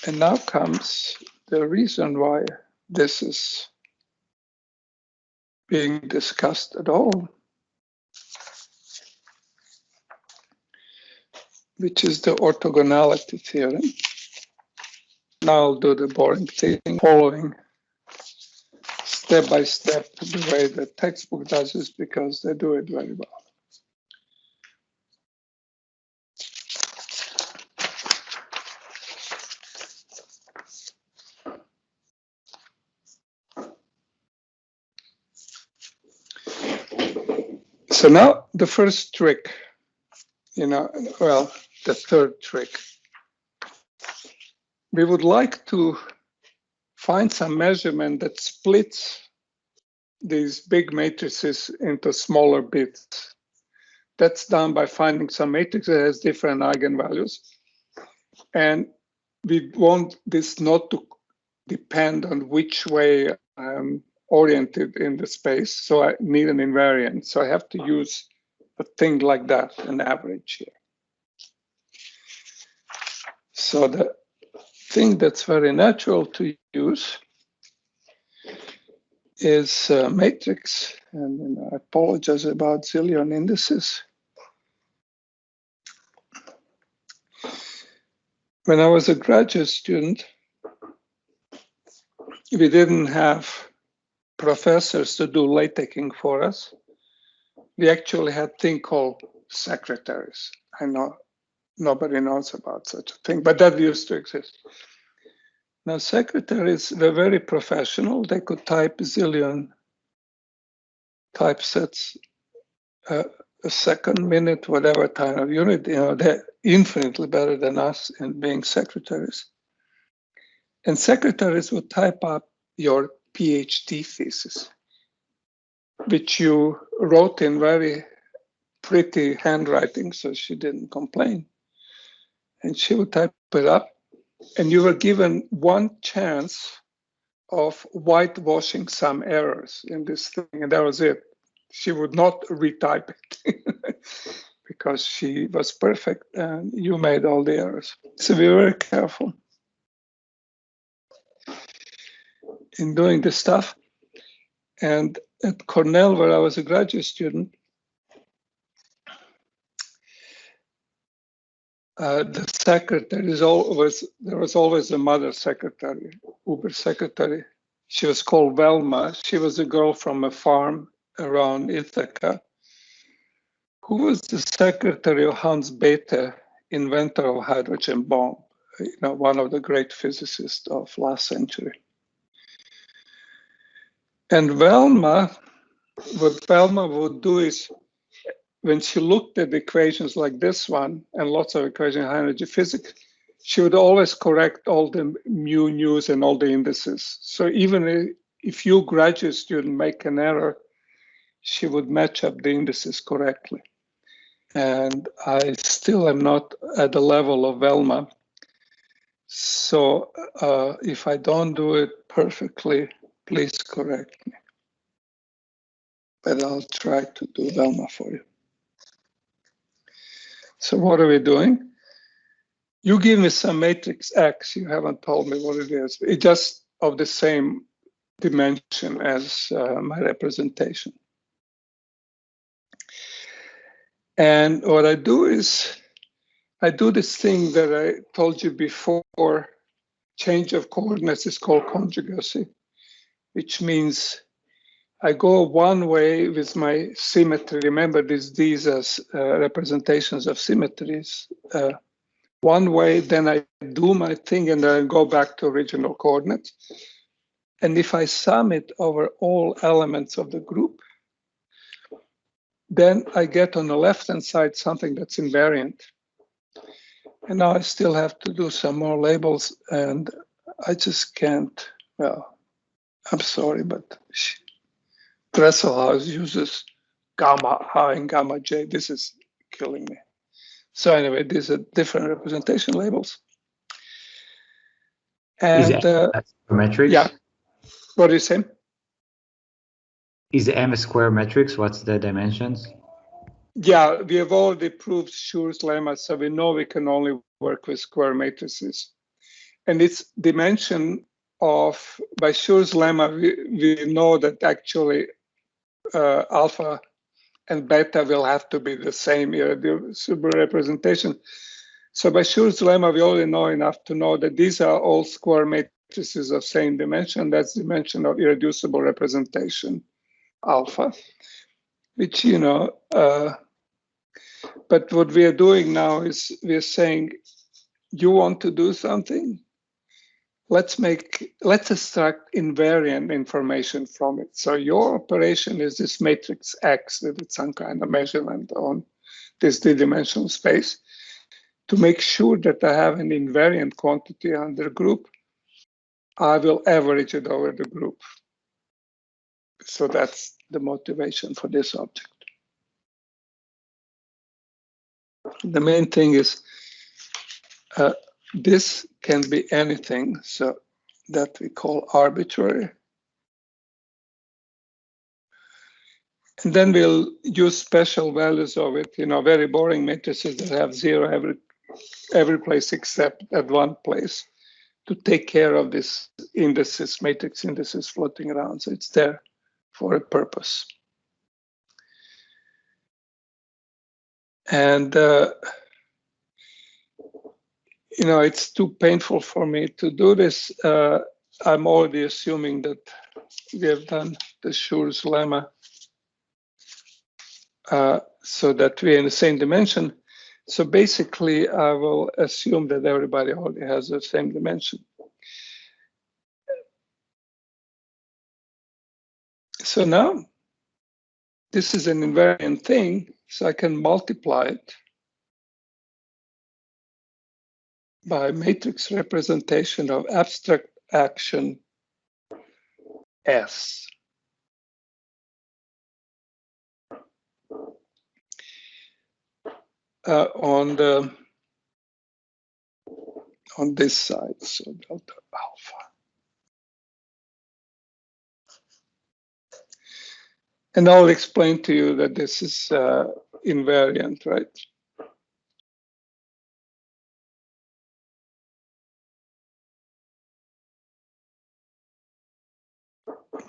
And now comes the reason why this is being discussed at all, which is the orthogonality theorem. Now I'll do the boring thing, following step by step the way the textbook does this, because they do it very well. So now the first trick, the third trick. We would like to find some measurement that splits these big matrices into smaller bits. That's done by finding some matrix that has different eigenvalues. And we want this not to depend on which way I'm oriented in the space. So I need an invariant. So I have to use a thing like that, an average here. So the thing that's very natural to use is a matrix, and I apologize about zillion indices. When I was a graduate student, we didn't have professors to do LaTeXing for us. We actually had a thing called secretaries. I know nobody knows about such a thing, but that used to exist. Now, secretaries were very professional. They could type a zillion typesets a second, minute, whatever time of unit. They're infinitely better than us in being secretaries. And secretaries would type up your PhD thesis, which you wrote in very pretty handwriting, so she didn't complain. And she would type it up, and you were given one chance of whitewashing some errors in this thing, and that was it. She would not retype it because she was perfect and you made all the errors. So we were very careful in doing this stuff. And at Cornell, where I was a graduate student, the secretary there was always a mother secretary, Uber secretary. She was called Velma. She was a girl from a farm around Ithaca, who was the secretary of Hans Bethe, inventor of hydrogen bomb, one of the great physicists of last century. And Velma, what Velma would do is, when she looked at equations like this one and lots of equations in high energy physics, she would always correct all the mu, nus, and all the indices. So even if you graduate student make an error, she would match up the indices correctly. And I still am not at the level of Velma. So if I don't do it perfectly, please correct me. But I'll try to do Velma for you. So what are we doing? You give me some matrix X. You haven't told me what it is. It's just of the same dimension as my representation. And what I do is, I do this thing that I told you before. Change of coordinates is called conjugacy, which means I go one way with my symmetry. Remember these as representations of symmetries. One way, then I do my thing, and then I go back to original coordinates. And if I sum it over all elements of the group, then I get on the left-hand side something that's invariant. And now I still have to do some more labels, and I just can't, well, I'm sorry, but Dresselhaus uses gamma I and gamma j. This is killing me. So anyway, these are different representation labels. And is M a matrix? Yeah, what do you say? Is M a square matrix? What's the dimensions? Yeah, we have already proved Schur's lemma, so we know we can only work with square matrices. and its dimension of, by Schur's lemma, we know that actually alpha and beta will have to be the same irreducible representation. So by Schur's lemma, we already know enough to know that these are all square matrices of same dimension. That's dimension of irreducible representation, alpha, which, you know, but what we are doing now is we're saying, you want to do something? Let's extract invariant information from it. So your operation is this matrix X with some kind of measurement on this d-dimensional space to make sure that I have an invariant quantity under group. I will average it over the group. So that's the motivation for this object. The main thing is this can be anything, so that we call arbitrary. And then we'll use special values of it, you know, very boring matrices that have 0 every place except at one place to take care of this indices, matrix indices floating around. So it's there for a purpose. And, you know, it's too painful for me to do this. I'm already assuming that we have done the Schur's lemma so that we're in the same dimension. So basically, I will assume that everybody already has the same dimension. So now, this is an invariant thing, so I can multiply it by matrix representation of abstract action S. On this side, so delta alpha. And I'll explain to you that this is invariant, right?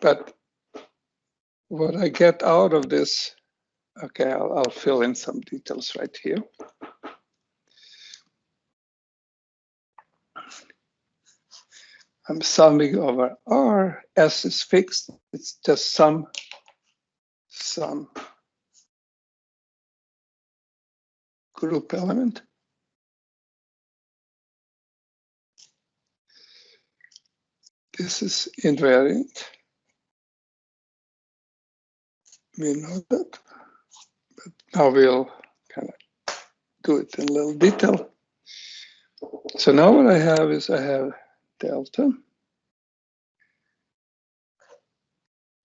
But what I get out of this, okay, I'll fill in some details right here. I'm summing over R, S is fixed, it's just sum group element. This is invariant. We know that, but now we'll kind of do it in a little detail. So now what I have is I have delta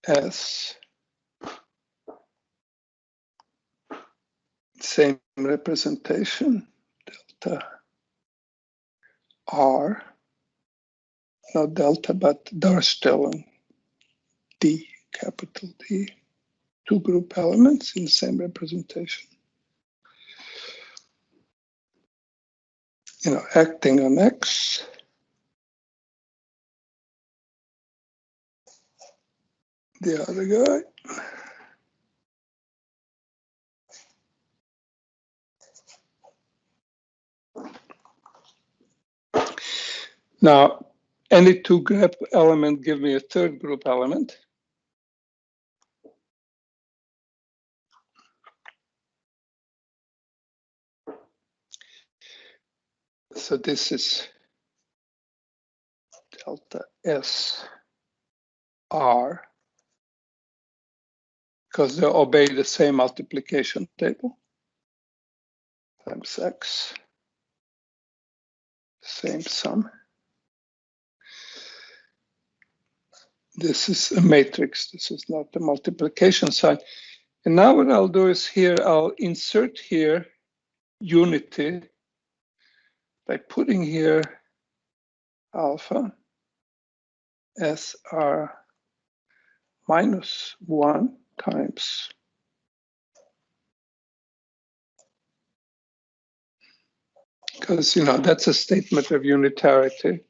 S, same representation, delta R, not delta, but Darstellen D, capital D, two group elements in the same representation. You know, acting on X. The other guy. Now, any two group element give me a third group element. So this is delta S R, because they obey the same multiplication table, times X, same sum. This is a matrix, this is not the multiplication sign. And now what I'll do is here, I'll insert here unity by putting here alpha SR minus 1 times because, you know, that's a statement of unitarity.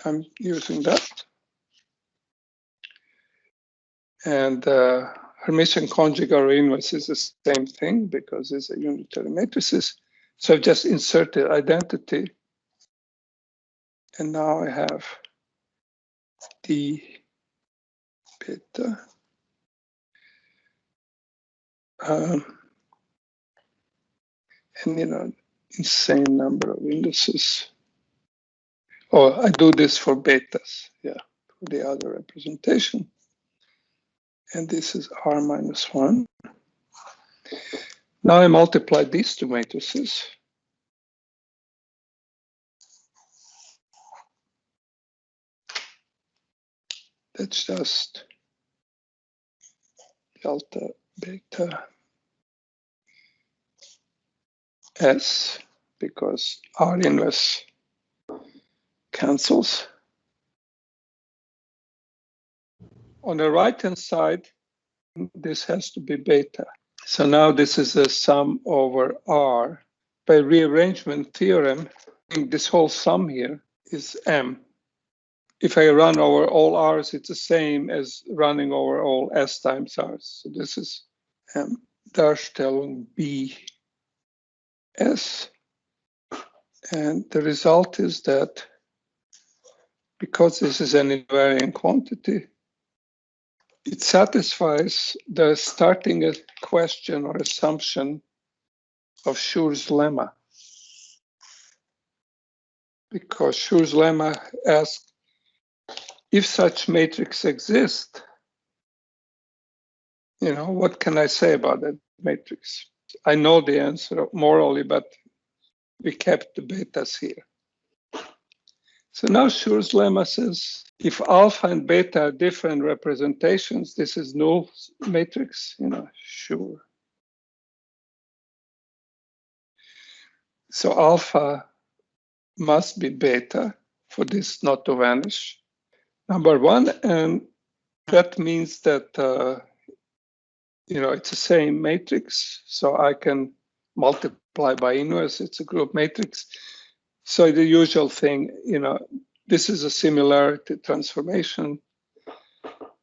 I'm using that. And Hermitian conjugal or inverse is the same thing because it's a unitary matrices. So I've just inserted identity. And now I have d beta. And insane number of indices. Oh, I do this for betas, yeah, for the other representation. And this is R minus 1. Now I multiply these two matrices. That's just delta beta S, because R inverse cancels. On the right-hand side, this has to be beta. So now this is a sum over R. By rearrangement theorem, this whole sum here is M. If I run over all R's, it's the same as running over all S times R's. So this is M Darstellung B S. And the result is that because this is an invariant quantity, it satisfies the starting question or assumption of Schur's lemma. Because Schur's lemma asks, if such matrix exists, what can I say about that matrix? I know the answer morally, but we kept the betas here. So now Schur's lemma says, if alpha and beta are different representations, this is null matrix, Schur. So alpha must be beta for this not to vanish, number one, and that means that it's the same matrix, so I can multiply by inverse. It's a group matrix. So the usual thing, this is a similarity transformation,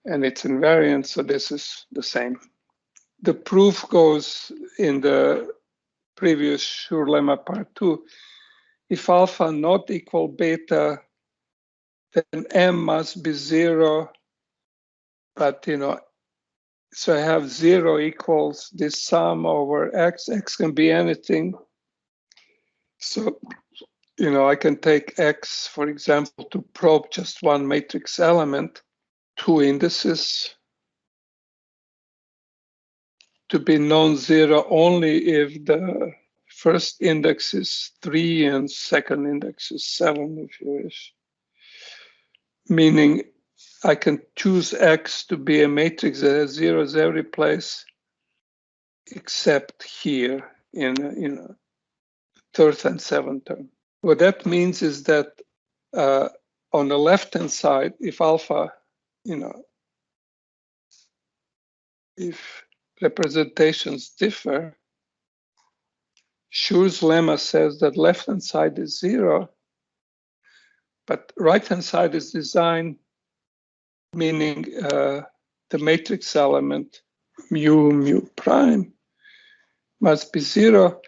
and it's invariant, so this is the same. The proof goes in the previous Schur lemma part 2. If alpha not equal beta, then M must be 0, but so I have 0 equals this sum over X. X can be anything. So, I can take X, for example, to probe just one matrix element, two indices, to be non-zero only if the first index is 3 and second index is 7, if you wish. Meaning I can choose X to be a matrix that has zeros every place except here in third and seventh term. What that means is that on the left-hand side, if alpha, if representations differ, Schur's lemma says that left-hand side is 0, but right-hand side is designed, meaning the matrix element mu prime must be 0.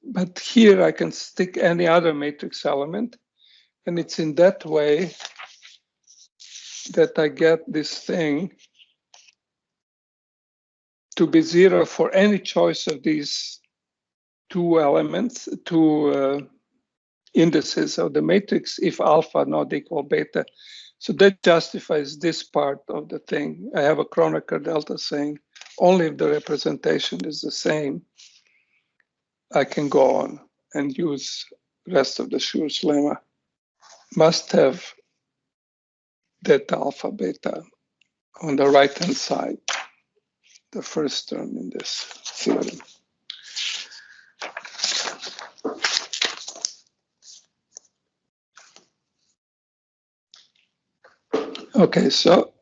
But here I can stick any other matrix element, and it's in that way that I get this thing to be 0 for any choice of these two elements, two indices of the matrix, if alpha not equal beta. So that justifies this part of the thing. I have a Kronecker delta saying only if the representation is the same, I can go on and use the rest of the Schur's lemma. Must have delta alpha beta on the right-hand side, the first term in this theorem. Okay, so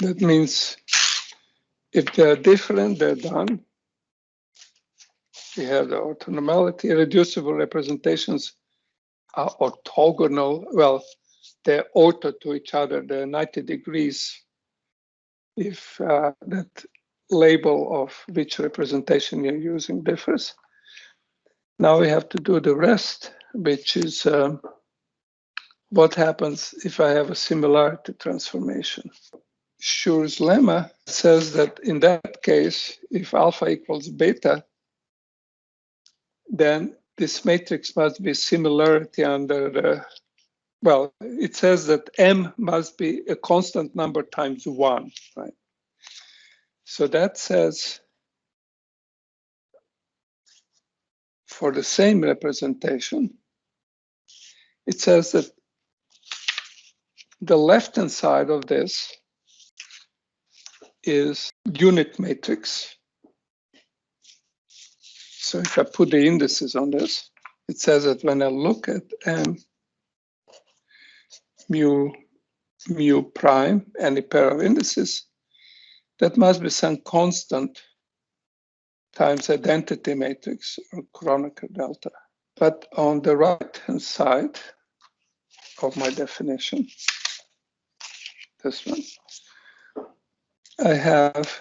that means if they're different, they're done. We have the orthogonality, irreducible representations are orthogonal. Well, they're ortho to each other. They're 90 degrees if that label of which representation you're using differs. Now we have to do the rest, which is what happens if I have a similarity transformation. Schur's lemma says that in that case, if alpha equals beta, then this matrix must be similarity under the, well, it says that M must be a constant number times 1, right? So that says for the same representation, it says that the left-hand side of this is unit matrix. So if I put the indices on this, it says that when I look at M mu prime, any pair of indices, that must be some constant times identity matrix or Kronecker delta. But on the right-hand side of my definition, this one, I have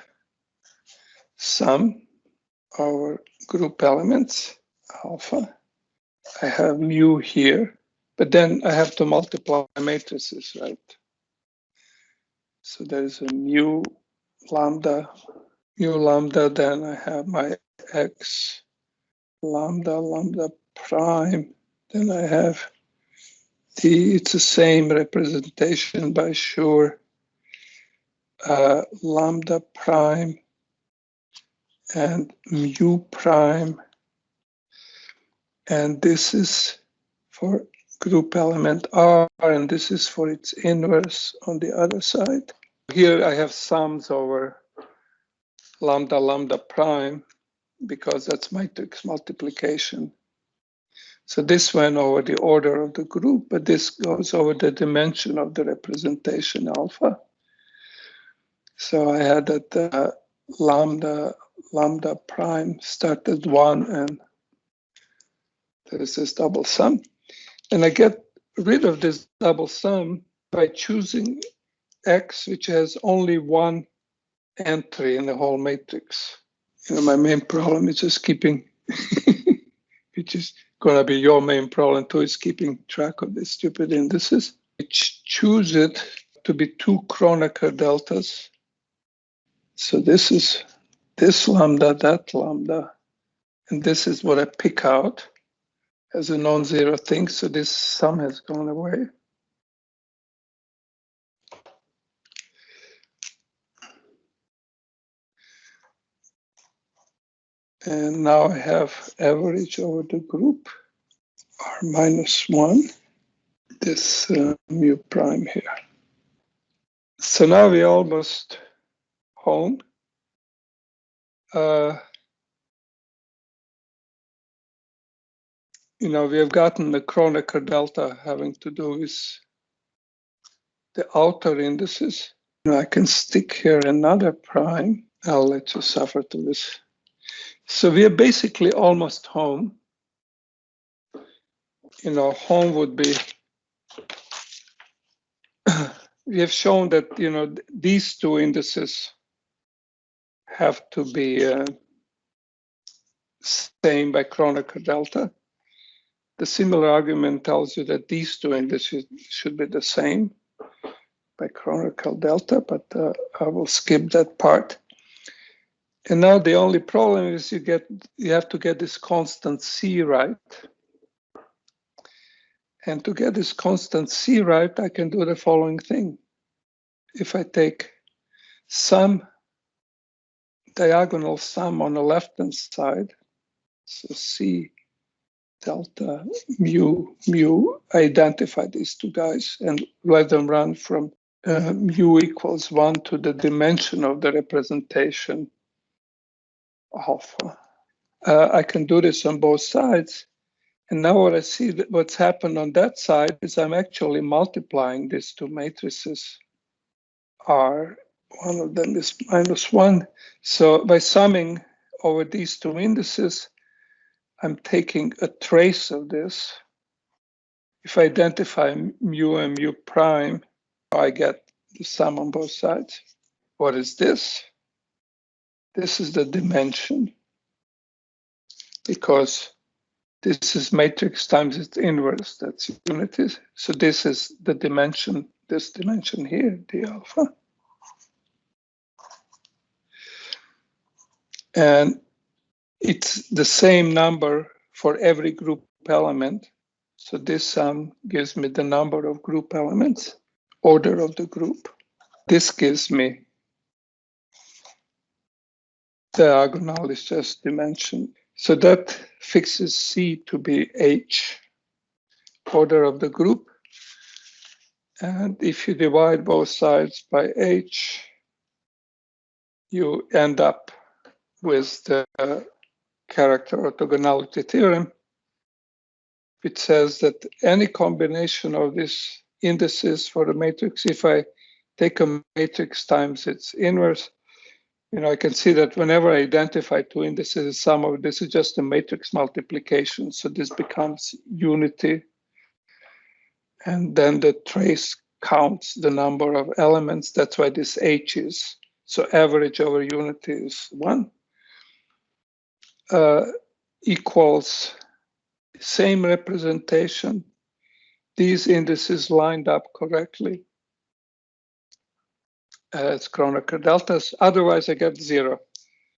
some our group elements, alpha. I have mu here, but then I have to multiply matrices, right? So there is a mu lambda, then I have my x lambda prime, then I have t, it's the same representation by Schur, lambda prime and mu prime, and this is for group element R, and this is for its inverse on the other side. Here I have sums over lambda prime, because that's matrix multiplication. So this went over the order of the group, but this goes over the dimension of the representation alpha. So I had that lambda prime start at 1, and there is this double sum. And I get rid of this double sum by choosing X, which has only one entry in the whole matrix. You know, my main problem is just keeping, which is going to be your main problem too, is keeping track of these stupid indices. Choose it to be 2 Kronecker deltas. So this is this lambda, that lambda, and this is what I pick out as a non-zero thing. So this sum has gone away. And now I have average over the group, R minus 1, this mu prime here. So now we're almost home. You know, we have gotten the Kronecker delta having to do with the outer indices. You know, I can stick here another prime. I'll let you suffer to this. So we are basically almost home. You know, home would be, we have shown that, you know, these two indices have to be same by Kronecker delta. The similar argument tells you that these two indices should be the same by Kronecker delta, but I will skip that part. And now the only problem is you have to get this constant C right. And to get this constant C right, I can do the following thing. If I take some diagonal sum on the left-hand side, so C delta mu, I identify these two guys and let them run from mu equals 1 to the dimension of the representation alpha. I can do this on both sides. And now what I see, that what's happened on that side is I'm actually multiplying these two matrices R. One of them is minus 1. So by summing over these two indices, I'm taking a trace of this. If I identify mu and mu prime, I get the sum on both sides. What is this? This is the dimension, because this is matrix times its inverse, that's unity. So this is the dimension, this dimension here, d alpha. And it's the same number for every group element. So this sum gives me the number of group elements, order of the group. This gives me diagonal is just dimension. So that fixes C to be H, order of the group. And if you divide both sides by H, you end up with the character orthogonality theorem, which says that any combination of these indices for the matrix, if I take a matrix times its inverse, I can see that whenever I identify two indices, the sum of this is just a matrix multiplication. So this becomes unity. And then the trace counts the number of elements. That's why this H is. So average over unity is 1. Equals same representation. These indices lined up correctly as Kronecker deltas. Otherwise, I get 0.